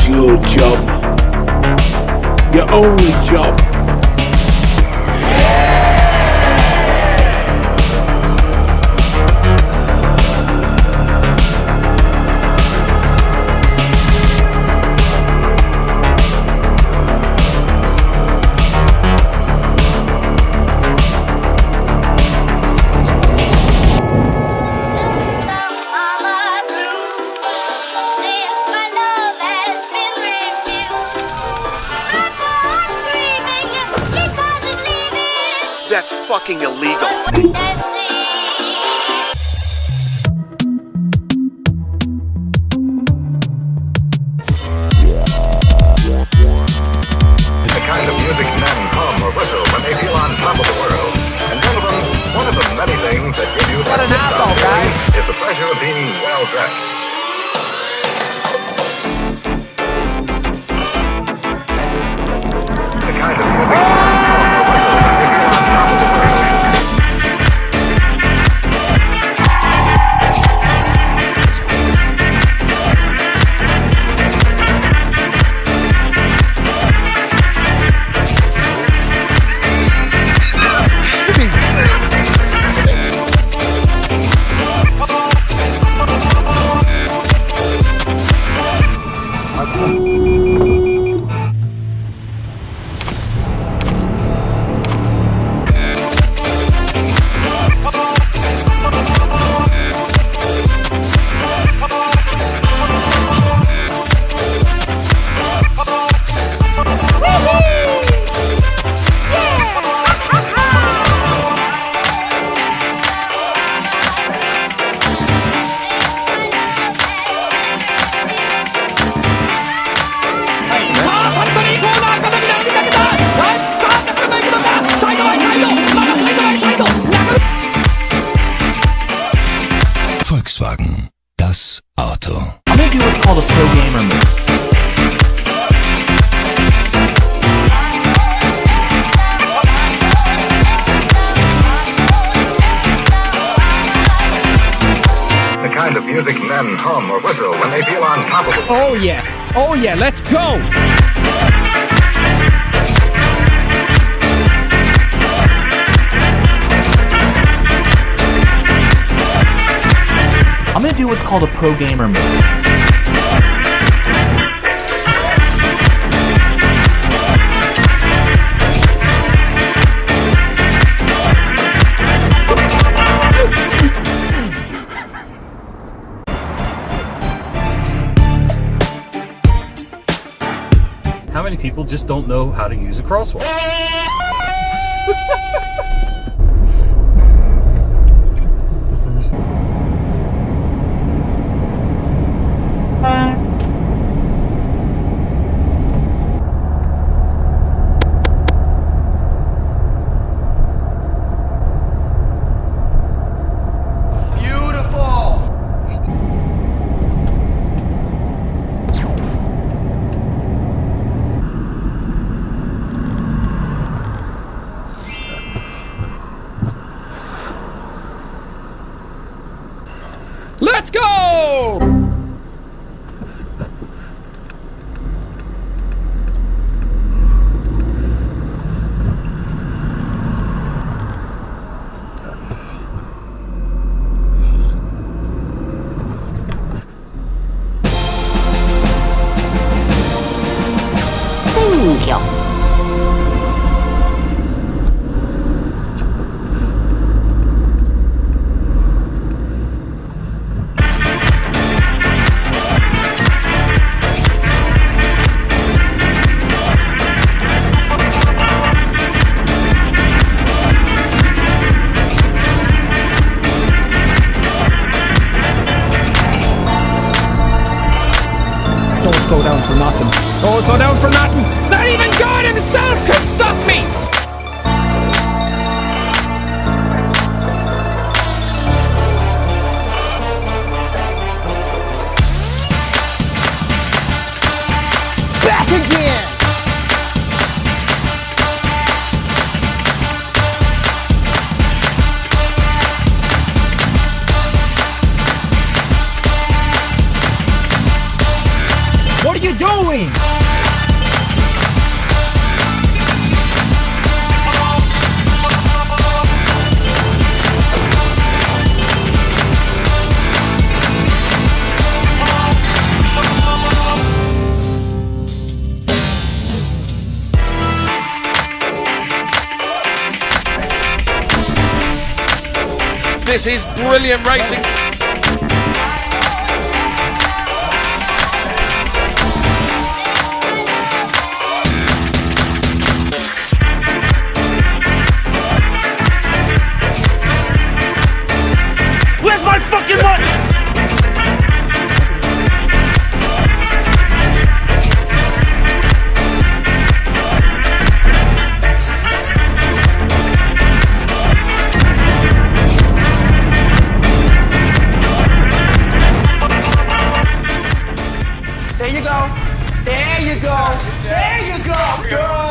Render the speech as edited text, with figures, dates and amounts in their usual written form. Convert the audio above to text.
your job. Your only job. That's fucking illegal. The kind of music men hum or whistle when they feel on top of the world. And gentlemen, one of the many things that give you What an asshole, guys. is the pleasure of being well dressed. The kind of music men hum or whistle when they feel on top of the world. Volkswagen, das Auto. I'm gonna do what's called a pro gamer move. The kind of music men hum or whistle when they feel on top of the world. Oh yeah, let's go! I'm gonna do what's called a pro gamer move. How many people just don't know how to use a crosswalk? Let's go! Slow down for nothing. Don't slow down for nothing. Not even God himself can stop me. Back again. What are you doing? is brilliant racing. Where's my fucking money? There you go. There you go. There you go.